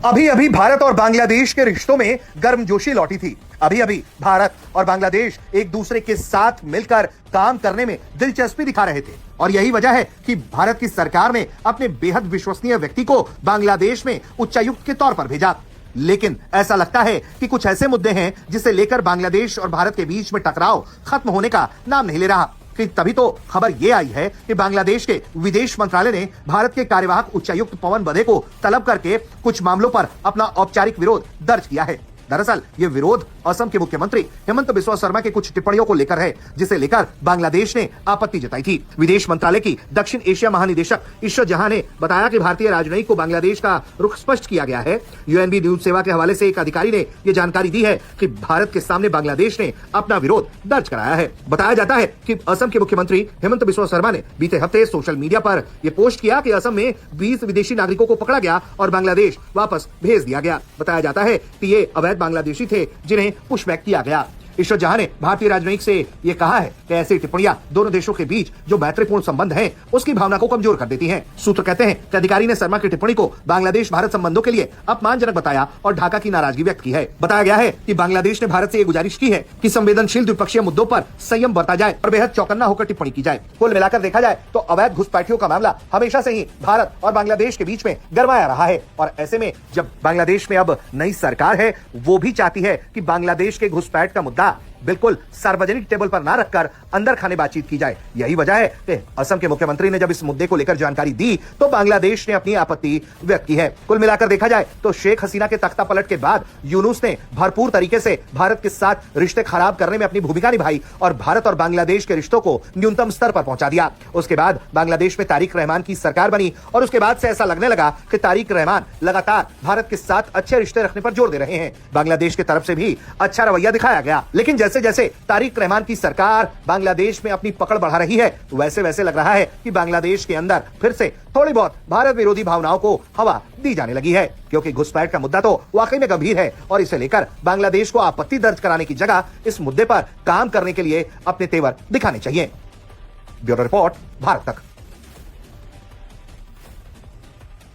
अभी अभी भारत और बांग्लादेश के रिश्तों में गर्मजोशी लौटी थी। अभी अभी भारत और बांग्लादेश एक दूसरे के साथ मिलकर काम करने में दिलचस्पी दिखा रहे थे और यही वजह है कि भारत की सरकार ने अपने बेहद विश्वसनीय व्यक्ति को बांग्लादेश में उच्चायुक्त के तौर पर भेजा। लेकिन ऐसा लगता है कि कुछ ऐसे मुद्दे हैं जिसे लेकर बांग्लादेश और भारत के बीच में टकराव खत्म होने का नाम नहीं ले रहा। कि तभी तो खबर यह आई है कि बांग्लादेश के विदेश मंत्रालय ने भारत के कार्यवाहक उच्चायुक्त पवन बधे को तलब करके कुछ मामलों पर अपना औपचारिक विरोध दर्ज किया है। दरअसल ये विरोध असम के मुख्यमंत्री हेमंत बिस्वा शर्मा की कुछ टिप्पणियों को लेकर है, जिसे लेकर बांग्लादेश ने आपत्ति जताई थी। विदेश मंत्रालय की दक्षिण एशिया महानिदेशक ईश्वर जहां ने बताया कि भारतीय राजनयिक को बांग्लादेश का रुख स्पष्ट किया गया है। यूएनबी न्यूज सेवा के हवाले से एक अधिकारी ने यह जानकारी दी है कि भारत के सामने बांग्लादेश ने अपना विरोध दर्ज कराया है। बताया जाता है कि असम के मुख्यमंत्री हेमंत बिस्वा शर्मा ने बीते हफ्ते सोशल मीडिया पर यह पोस्ट किया कि असम में 20 विदेशी नागरिकों को पकड़ा गया और बांग्लादेश वापस भेज दिया गया। बताया जाता है कि ये अवैध बांग्लादेशी थे जिन्हें पुशबैक किया गया। ईश्वर जहां ने भारतीय राजनयिक से यह कहा है कि ऐसी टिप्पणियां दोनों देशों के बीच जो मैत्रीपूर्ण संबंध हैं, उसकी भावना को कमजोर कर देती हैं। सूत्र कहते हैं कि अधिकारी ने शर्मा की टिप्पणी को बांग्लादेश भारत संबंधों के लिए अपमानजनक बताया और ढाका की नाराजगी व्यक्त की है। बताया गया है कि बांग्लादेश ने भारत से ये गुजारिश की है कि संवेदनशील द्विपक्षीय मुद्दों पर संयम बरता जाए और बेहद चौकन्ना होकर टिप्पणी की जाए। कुल मिलाकर देखा जाए तो अवैध घुसपैठियों का मामला हमेशा से ही भारत और बांग्लादेश के बीच में गरमाया रहा है और ऐसे में जब बांग्लादेश में अब नई सरकार है, वो भी चाहती है कि बांग्लादेश के घुसपैठ का मुद्दा बिल्कुल सार्वजनिक टेबल पर ना रखकर अंदर खाने बातचीत की जाए। यही वजह है कि असम के मुख्यमंत्री ने जब इस मुद्दे को लेकर जानकारी दी तो बांग्लादेश ने अपनी आपत्ति व्यक्त की है। कुल मिलाकर देखा जाए तो शेख हसीना के तख्ता पलट के बाद यूनुस ने भरपूर तरीके से भारत के साथ रिश्ते खराब करने में अपनी भूमिका निभाई और भारत और बांग्लादेश के रिश्तों को न्यूनतम स्तर पर पहुंचा दिया। उसके बाद बांग्लादेश में तारिक रहमान की सरकार बनी और उसके बाद से ऐसा लगने लगा कि तारिक रहमान लगातार भारत के साथ अच्छे रिश्ते रखने पर जोर दे रहे हैं। बांग्लादेश की तरफ से भी अच्छा रवैया दिखाया गया, लेकिन जैसे जैसे तारिक रहमान की सरकार बांग्लादेश में अपनी पकड़ बढ़ा रही है, वैसे वैसे लग रहा है कि बांग्लादेश के अंदर फिर से थोड़ी बहुत भारत विरोधी भावनाओं को हवा दी जाने लगी है, क्योंकि घुसपैठ का मुद्दा तो वाकई में गंभीर है और इसे लेकर बांग्लादेश को आपत्ति दर्ज कराने की जगह इस मुद्दे पर काम करने के लिए अपने तेवर दिखाने चाहिए। ब्यूरो रिपोर्ट, भारत तक।